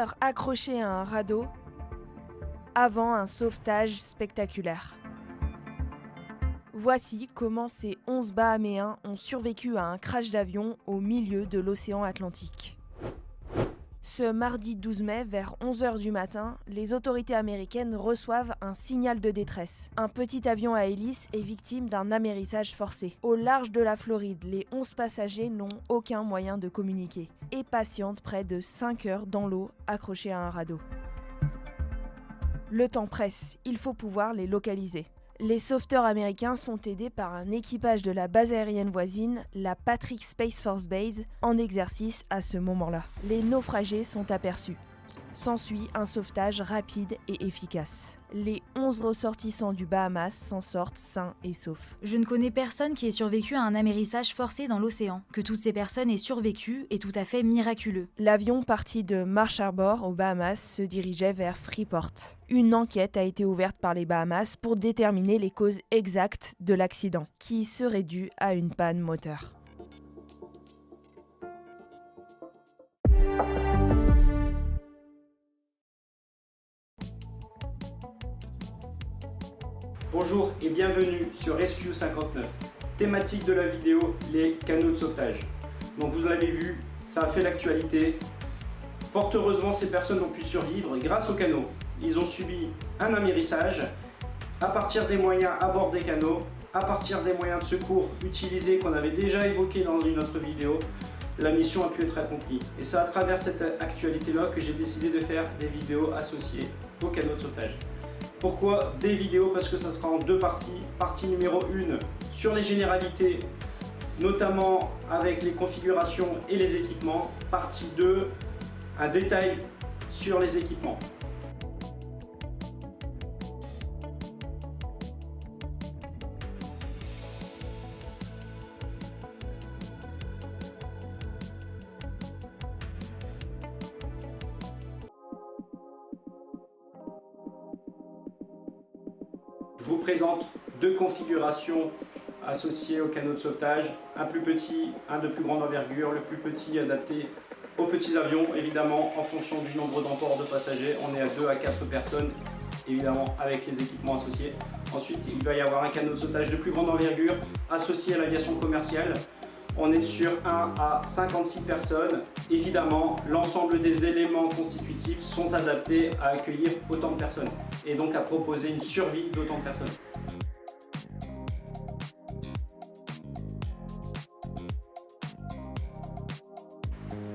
sauveteurs accrochés à un radeau avant un sauvetage spectaculaire. Voici comment ces 11 Bahaméens ont survécu à un crash d'avion au milieu de l'océan Atlantique. Ce mardi 12 mai, vers 11h du matin, les autorités américaines reçoivent un signal de détresse. Un petit avion à hélice est victime d'un amérissage forcé. Au large de la Floride, les 11 passagers n'ont aucun moyen de communiquer et patientent près de 5 heures dans l'eau, accrochés à un radeau. Le temps presse, il faut pouvoir les localiser. Les sauveteurs américains sont aidés par un équipage de la base aérienne voisine, la Patrick Space Force Base, en exercice à ce moment-là. Les naufragés sont aperçus. S'ensuit un sauvetage rapide et efficace. Les 11 ressortissants du Bahamas s'en sortent sains et saufs. Je ne connais personne qui ait survécu à un amérissage forcé dans l'océan. Que toutes ces personnes aient survécu est tout à fait miraculeux. L'avion parti de Marsh Harbor aux Bahamas se dirigeait vers Freeport. Une enquête a été ouverte par les Bahamas pour déterminer les causes exactes de l'accident, qui serait dû à une panne moteur. Bonjour et bienvenue sur Rescue 59. Thématique de la vidéo, les canots de sauvetage. Donc vous l'avez vu, ça a fait l'actualité. Fort heureusement, ces personnes ont pu survivre grâce aux canots. Ils ont subi un amérissage à partir des moyens à bord des canots, à partir des moyens de secours utilisés qu'on avait déjà évoqués dans une autre vidéo. La mission a pu être accomplie. Et c'est à travers cette actualité-là que j'ai décidé de faire des vidéos associées aux canots de sauvetage. Pourquoi des vidéos? Parce que ça sera en deux parties. Partie numéro 1 sur les généralités, notamment avec les configurations et les équipements. Partie 2, un détail sur les équipements. Je vous présente deux configurations associées au canot de sauvetage, un plus petit, un de plus grande envergure, le plus petit adapté aux petits avions, évidemment en fonction du nombre d'emports de passagers, on est à 2 à 4 personnes, évidemment avec les équipements associés. Ensuite, il va y avoir un canot de sauvetage de plus grande envergure associé à l'aviation commerciale. On est sur 1 à 56 personnes. Évidemment, l'ensemble des éléments constitutifs sont adaptés à accueillir autant de personnes et donc à proposer une survie d'autant de personnes.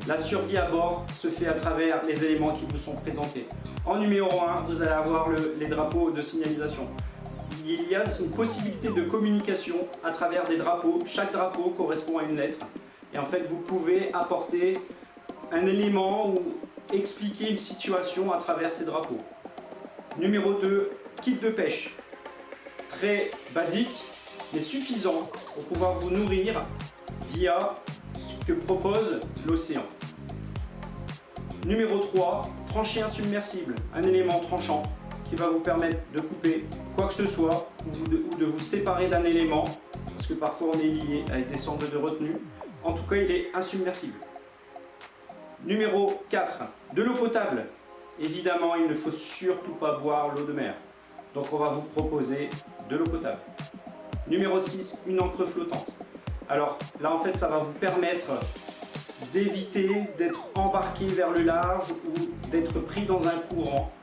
La survie à bord se fait à travers les éléments qui vous sont présentés. En numéro 1, vous allez avoir les drapeaux de signalisation. Il y a une possibilité de communication à travers des drapeaux. Chaque drapeau correspond à une lettre. Et en fait, vous pouvez apporter un élément ou expliquer une situation à travers ces drapeaux. Numéro 2, kit de pêche. Très basique, mais suffisant pour pouvoir vous nourrir via ce que propose l'océan. Numéro 3, tranchée insubmersible. Un élément tranchant qui va vous permettre de couper quoi que ce soit ou de vous séparer d'un élément, parce que parfois on est lié avec des sondes de retenue. En tout cas, il est insubmersible. Numéro 4, de l'eau potable. Évidemment, il ne faut surtout pas boire l'eau de mer. Donc on va vous proposer de l'eau potable. Numéro 6, une encre flottante. Alors là, en fait, ça va vous permettre d'éviter d'être embarqué vers le large ou d'être pris dans un courant.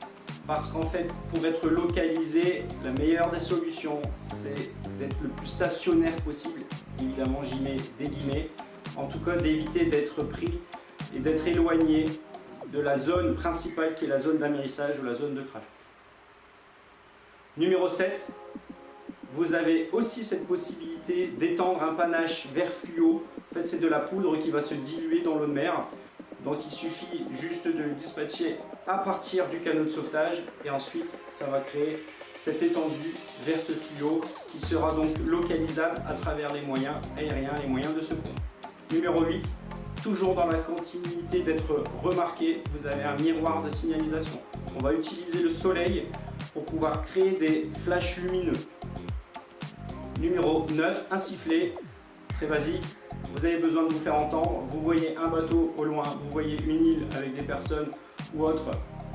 Parce qu'en fait, pour être localisé, la meilleure des solutions, c'est d'être le plus stationnaire possible. Évidemment, j'y mets des guillemets. En tout cas, d'éviter d'être pris et d'être éloigné de la zone principale qui est la zone d'amérissage ou la zone de crash. Numéro 7, vous avez aussi cette possibilité d'étendre un panache vert fluo. En fait, c'est de la poudre qui va se diluer dans l'eau de mer. Donc il suffit juste de le dispatcher à partir du canot de sauvetage et ensuite ça va créer cette étendue verte fluo qui sera donc localisable à travers les moyens aériens, les moyens de secours. Numéro 8, toujours dans la continuité d'être remarqué, vous avez un miroir de signalisation. On va utiliser le soleil pour pouvoir créer des flashs lumineux. Numéro 9, un sifflet, très basique. Vous avez besoin de vous faire entendre, vous voyez un bateau au loin, vous voyez une île avec des personnes, ou autre,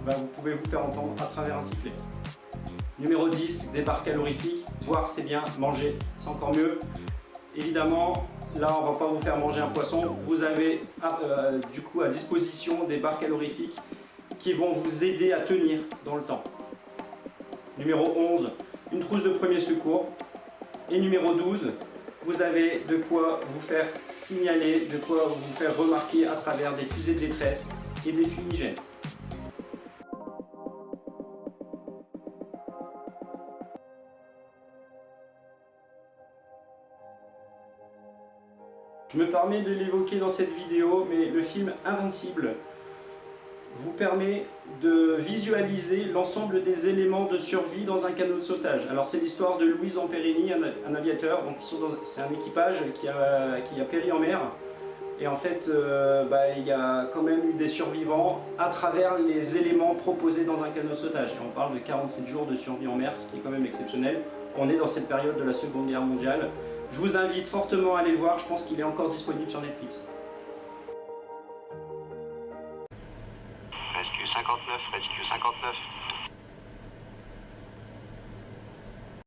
vous pouvez vous faire entendre à travers un sifflet. Numéro 10, des barres calorifiques. Boire c'est bien, manger c'est encore mieux. Évidemment, là on ne va pas vous faire manger un poisson. Vous avez du coup à disposition des barres calorifiques qui vont vous aider à tenir dans le temps. Numéro 11, une trousse de premier secours. Et numéro 12, vous avez de quoi vous faire signaler, de quoi vous faire remarquer à travers des fusées de détresse et des fumigènes. Je me permets de l'évoquer dans cette vidéo, mais le film Invincible vous permet de visualiser l'ensemble des éléments de survie dans un canot de sauvetage. Alors c'est l'histoire de Louis Zamperini, un aviateur, donc c'est un équipage qui a péri en mer. Et en fait, il y a quand même eu des survivants à travers les éléments proposés dans un canot de sauvetage. Et on parle de 47 jours de survie en mer, ce qui est quand même exceptionnel. On est dans cette période de la Seconde Guerre mondiale. Je vous invite fortement à aller le voir, je pense qu'il est encore disponible sur Netflix. Rescue 59, Rescue 59.